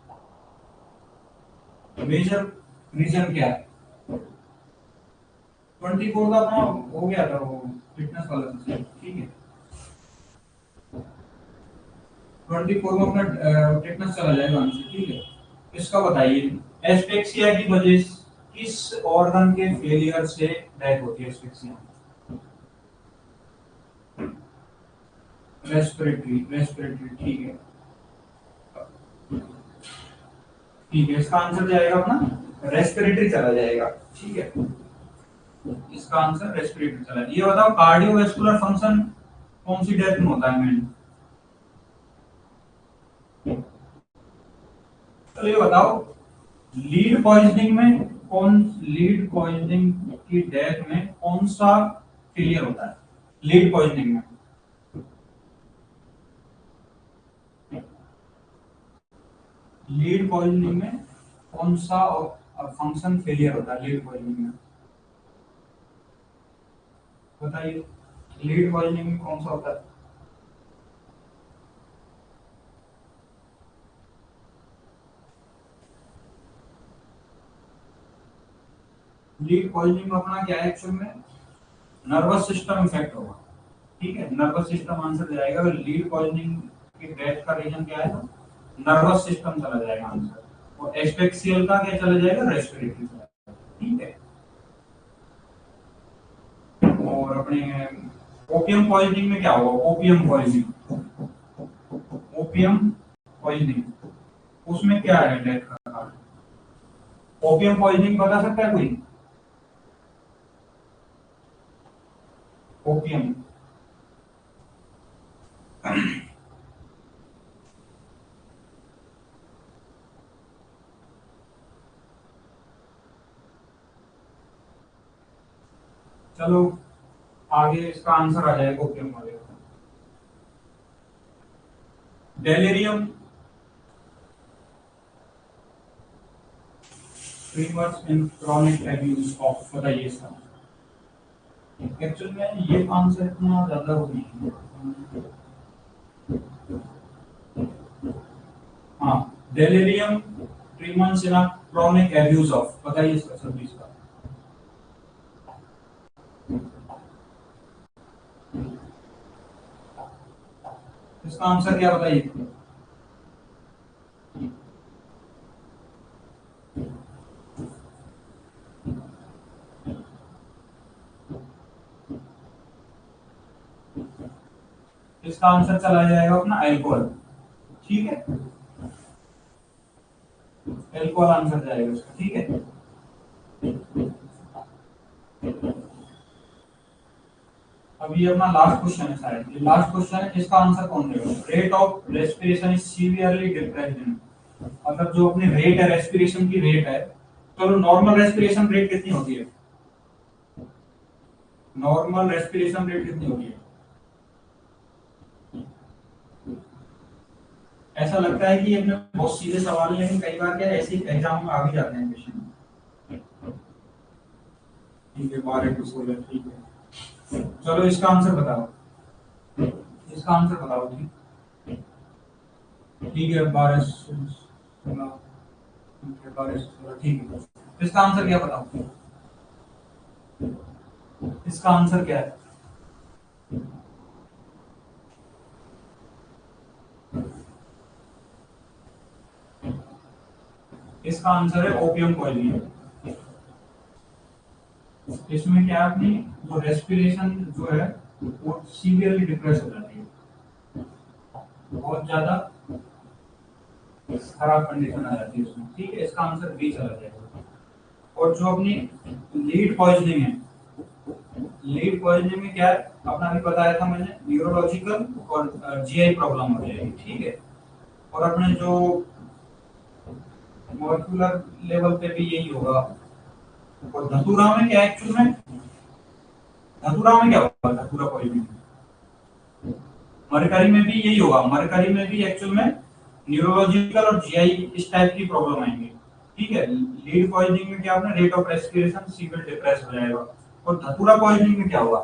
मेजर रीजन क्या है? 24 का अपना हो गया था वो फिटनेस वाला सेशन, ठीक है। 24 में अपना फिटनेस चला जाएगा आंसर, ठीक है। इसका बताइए, एस्पेक्सिया की वजह से किस ऑर्गन के फेलियर से डेथ होती है? एस्पेक्सिया रेस्पिरेटरी, रेस्पिरेटरी, ठीक है। ठीक है, इसका आंसर जाएगा अपना रेस्पिरेटरी चला जाएगा, ठीक है। इसका आंसर रेस्पिरेटरी चला। ये बताओ कार्डियोवैस्कुलर फंक्शन कौन सी डेथ में होता है मेन? चलो ये बताओ, लीड पॉइजनिंग में कौन, लीड पॉइजनिंग की डेथ में कौन सा फेलियर होता है? लीड पॉइजनिंग में, लीड पॉइजनिंग में कौन सा फंक्शन फेलियर होता है लीड पॉइजनिंग में? बताइए, लीड पॉइजनिंग में कौन सा होता है? लीड पॉइजनिंग में अपना क्या है एक्चुअल में? नर्वस सिस्टम इफेक्ट होगा, ठीक है। नर्वस सिस्टम आंसर जाएगा। अगर लीड पॉइजनिंग की डेथ का रीजन क्या है, तो नर्वस सिस्टम चला जाएगा आंसर। और एस्पेक्सियल का क्या चला जाएगा? रेस्पिरेटरी चला जाएगा, ठीक है। और अपने ओपियम पॉइजनिंग में क्या होगा? ओपियम पॉइजनिंग, ओपियम पॉइजनिंग उसमें क्या है डेथ का कारण? ओपियम पॉइजनिंग बता सकता है कोई? ओपियम, चलो आगे इसका आंसर आ जाएगा ओपियम वाले का। Delirium tremens in chronic abuse of, बताइए इसका। एक्चुअल में ये आंसर इतना ज्यादा वो नहीं है। हाँ, delirium tremens in chronic abuse of, बताइए इसका सर इसका। इसका आंसर क्या बताइए? इसका आंसर चला जाएगा अपना एल्कोहल, ठीक है। एल्कोहल आंसर जाएगा इसका, ठीक है। अब ये अपना लास्ट क्वेश्चन है शायद, ये लास्ट क्वेश्चन है। इसका आंसर कौन देगा? Rate of respiration is severely depressed, मतलब जो अपनी रेट है, रेस्पिरेशन की रेट है। चलो नॉर्मल रेस्पिरेशन रेट कितनी होती है? नॉर्मल रेस्पिरेशन रेट कितनी होती है? ऐसा लगता है कि ये अपने बहुत सीधे सवाल है, लेकिन कई बार क्या है, ऐसे एग्जाम में आ भी जाते हैं क्वेश्चन। ठीक है, 12 टू 16, ठीक है। चलो इसका आंसर बताओ, इसका आंसर बताओ, ठीक। ठीक है, 12 16, ठीक है, 12 16, ठीक है। इसका आंसर क्या बताओ? इसका आंसर क्या है? इसका आंसर है ओपियम पॉइजनिंग। इसमें क्या है, अपनी जो रेस्पिरेशन जो है वो सीवियरली डिप्रेस हो जाती है, बहुत ज्यादा खराब कंडीशन आ जाती है उसमें, ठीक है। इसका आंसर बी चला जाएगा। और जो अपनी लीड पॉइजनिंग है, लीड पॉइजनिंग में क्या है, अपना अभी बताया था मैंने, न्यूरोलॉजिकल और जीआई प्रॉब्लम हो जाएगी, ठीक है। और अपने जो मॉलिक्यूलर लेवल पे भी यही होगा। और धतूरा में क्या एक्चुअल में, धतूरा में क्या होगा? धतूरा पॉइजनिंग, मरकरी में भी यही होगा। मरकरी में भी एक्चुअल में न्यूरोलॉजिकल और जीआई इस टाइप की प्रॉब्लम आएंगी, ठीक है। लीड पॉइजनिंग में क्या होगा? Rate of respiration severe depress हो जाएगा। और धतूरा पॉइजनिंग में क्या होगा?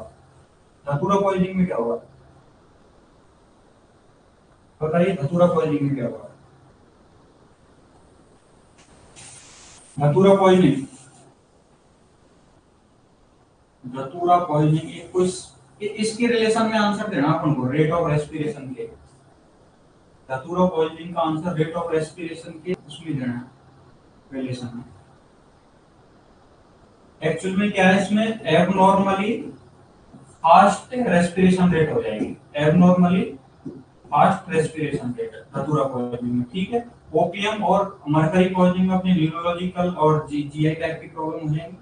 धतूरा पॉइजनिंग में क्या होगा? बताइए, धतूरा पॉइजनिंग में क्या होगा? धतूरा पॉइजनिंग, धतूरा पॉइजनिंग एक कुछ इसके रिलेशन में आंसर देना अपन को, रेट ऑफ रेस्पिरेशन के। धतूरा पॉइजनिंग का आंसर रेट ऑफ रेस्पिरेशन के उसमें देना है, रिलेशन में। एक्चुअल में क्या है, इसमें एबनॉर्मली फास्ट रेस्पिरेशन रेट हो जाएगी, एबनॉर्मली फास्ट रेस्पिरेशन रेट धतूरा पॉइजनिंग में, ठीक है। ओपियम और मरकरी पॉइजनिंग में अपनी न्यूरोलॉजिकल और जीआई टाइप की प्रॉब्लम हो जाएगी,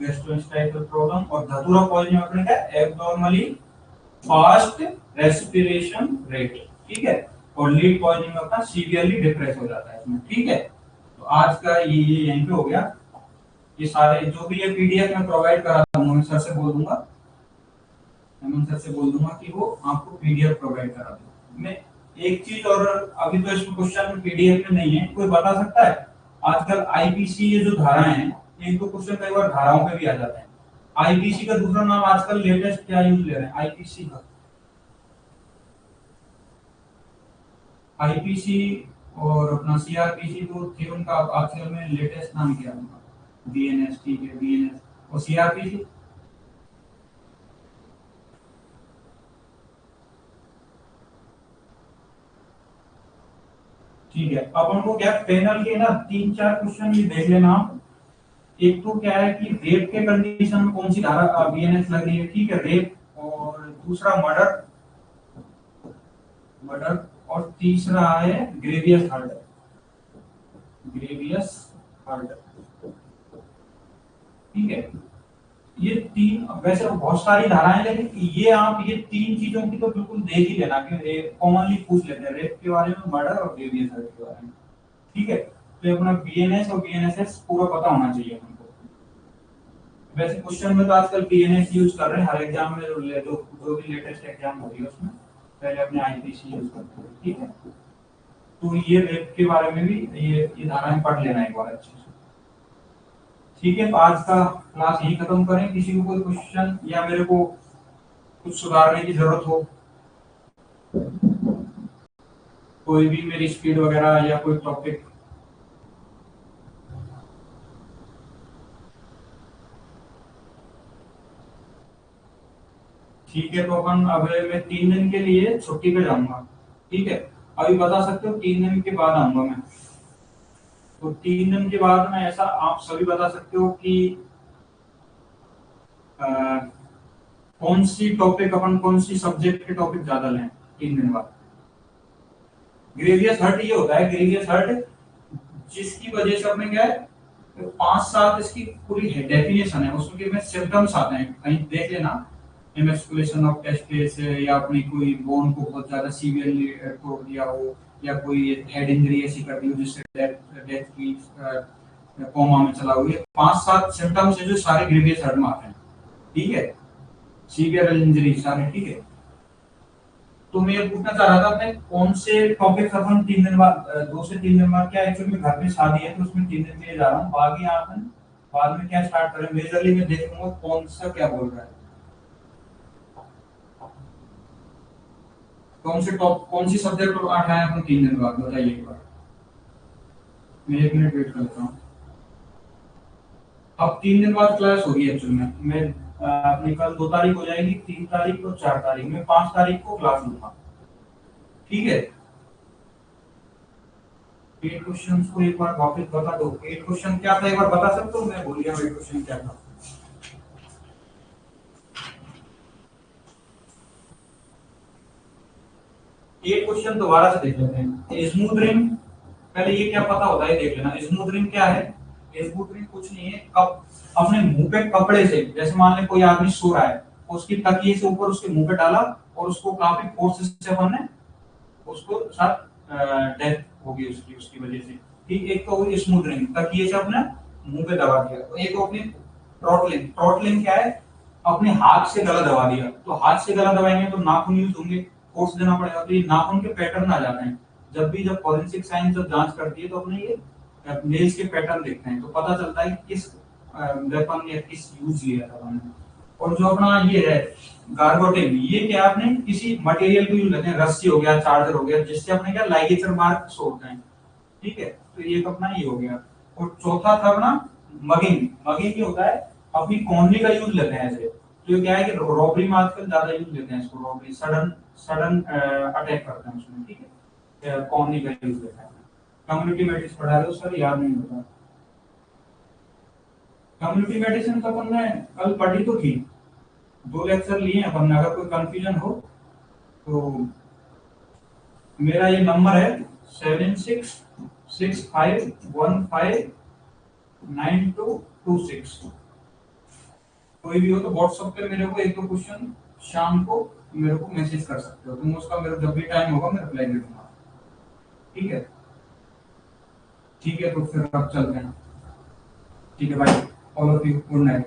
गैस्ट्रोइंटेस्टाइनल प्रॉब्लम। और धतूरा पॉइजनिंग अपने क्या, एबनॉर्मली फास्ट रेस्पिरेशन रेट, ठीक है। और लीड पॉइजनिंग में अपना सीवियरली डिप्रेस हो जाता है इसमें, ठीक है। तो आज का ये यहीं पे हो गया। ये सारे जो भी ये पीडीएफ में प्रोवाइड करा था मोहन सर से बोल दूंगा, हेमंत सर से बोल दूंगा कि वो आपको पीडीएफ प्रोवाइड करा दे। मैं एक चीज और, अभी तो इसमें क्वेश्चन में पीडीएफ में नहीं है, कोई बता सकता है आजकल आईपीसी ये जो धाराएं हैं, एक दो क्वेश्चन कई बार धाराओं पे भी आ जाते हैं। आईपीसी का दूसरा नाम आजकल लेटेस्ट क्या यूज ले रहे हैं आईपीसी का? आईपीसी और अपना सीआरपीसी तो थे, उनका आजकल में लेटेस्ट नाम क्या है उनका? बीएनएस, ठीक है, बीएनएस और सीआरपीसी। ठीक है, अपन को क्या पैनल के ना 3-4 क्वेश्चन ये देख लेना आप। एक तो क्या है कि रेप के कंडीशन में कौन सी धारा बीएनएस लग रही है, ठीक है, रेप। और दूसरा मर्डर, मर्डर। और तीसरा है ग्रेवियस हर्ट, ग्रेवियस हर्ट, ठीक है। ये तीन, वैसे बहुत सारी धाराएं, लेकिन ये आप ये तीन चीजों की तो बिल्कुल देख ही लेना कि कॉमनली पूछ लेते हैं, रेप के बारे में, मर्डर और ग्रेवियस हर्ट के बारे में, ठीक है। तो अपना बीएनएस और बीएनएसएस पूरा पता होना चाहिए हमको। वैसे क्वेश्चन में तो आजकल बीएनएस यूज कर रहे हैं हर एग्जाम में, जो भी लेटेस्ट एग्जाम हो रही है उसमें पहले अपने आईपीसी यूज करते हैं, ठीक है। तो ये रेप के बारे में भी ये धाराएं पढ़ लेना एक बार अच्छे से, ठीक है। तो आज का क्लास यही खत्म करें। किसी को कोई क्वेश्चन या मेरे को कुछ सुधारने की जरूरत हो, कोई भी मेरी स्पीड वगैरह या कोई टॉपिक? ठीक है, तो अपन अब मैं 3 दिन के लिए छुट्टी पे जाऊंगा, ठीक है। अभी बता सकते हो 3 दिन के बाद आऊंगा मैं। तो 3 दिन के बाद में ऐसा आप सभी बता सकते हो कि कौन सी टॉपिक अपन, कौन सी सब्जेक्ट के टॉपिक ज्यादा लें 3 दिन बाद। ग्रेवियस हर्ट ये होता है, ग्रेवियस हर्ट जिसकी वजह से अपने क्या है 5-7 इसकी पूरी डेफिनेशन है, उसमें में सिम्टम्स आते हैं, कहीं देख लेना, एमस्कुलेशन ऑफ टेस्टिस या अपनी कोई बोन को बहुत ज्यादा सीवियरली तोड़ दिया हो, या कोई हेड इंजरी ऐसी कर दी हो जिससे डेथ की कोमा में चला हुआ है। 5-7 सिम्टम्स है जो सारे ग्रेवियस हर्ट में आते हैं, ठीक है, सीवियर इंजरी सारे, ठीक है। तो मैं ये पूछना चाह रहा था अपने कौन से टॉपिक अपन 3 दिन बाद, 2 से 3 दिन बाद, क्या एक्चुअली में घर में शादी है तो उसमें 3 दिन के लिए जा रहा हूँ, बाकी अपन बाद में क्या स्टार्ट करें, मेजरली मैं देखूंगा कौन सा क्या बोल रहा है, कौन सी सब्जेक्ट उठाए अपन 3 दिन बाद, बताइए एक बार। मैं 1 मिनट वेट करता हूँ। अब 3 दिन बाद क्लास होगी एक्चुअली में, मैं अपनी कल 2 तारीख हो जाएगी, 3 तारीख और 4 तारीख में, 5 तारीख को क्लास लूंगा, ठीक है। 8 क्वेश्चंस को एक बार वापस बता दो, 8 क्वेश्चन क्या था एक बार बता सकते हो? मैं भूल गया 8 क्वेश्चन क्या था। एक क्वेश्चन दोबारा से देख लेते हैं। स्मूथ रिंग, पहले ये क्या पता होता है देख लेना। स्मूथ रिंग क्या है? स्मूथ रिंग कुछ नहीं है, कप अपने मुंह पे कपड़े से, जैसे मान ले कोई आदमी सो रहा है, उसकी तकिए से ऊपर उसके मुंह पे डाला और उसको काफी फोर्स से अपन ने उसको साथ डेथ होगी उसकी उसकी वजह से, ठीक। एक तो हुई स्मूथ रिंग, तकिए से अपने मुंह पे दबा दिया। तो एक अपनी थ्रॉटलिंग, थ्रॉटलिंग क्या है? अपने हाथ से गला दबा दिया। तो हाथ से गला दबाएंगे तो नाखून यूज होंगे, फोर्स देना पड़ेगा, तो ये नाखून के पैटर्न आ जाते हैं। जब फॉरेंसिक साइंस जब जांच करती है तो अपने ये नेल्स के पैटर्न देखते हैं, तो पता चलता है कि किस वेपन या किस यूज लिया था हमने। और जो अपना ये है गार्गोटिन, ये क्या आपने किसी मटेरियल को यूज करते हैं, रस्सी हो गया, चार्जर हो गया, जिससे अपने क्या लाइगेचर मार्क्स होते हैं, ठीक है। तो ये अपना ये हो गया। और चौथा था अपना मगिंग, मगिंग ये होता है अपनी कोहनी का यूज लेते हैं ऐसे, तो ये क्या है कि रॉबरी में आजकल ज्यादा यूज लेते हैं इसको, रॉबरी सडन सडन अटैक करते हैं उसमें, ठीक है। कौन का यूज लेता है। कम्युनिटी मेडिसिन पढ़ा रहे हो सर, याद नहीं होता। कम्युनिटी मेडिसिन तो अपन ने कल पढ़ी तो थी, 2 लेक्चर लिए हैं अपन ने, अगर कोई कंफ्यूजन हो तो मेरा ये नंबर है 7665159226। कोई भी हो तो व्हाट्सएप पे मेरे को 1-2 क्वेश्चन शाम को मेरे को मैसेज कर सकते हो, तुम उसका मेरे जब भी टाइम होगा मैं रिप्लाई दे दूंगा, ठीक है। ठीक है तो फिर अब चलते हैं, ठीक है भाई, all of you good night.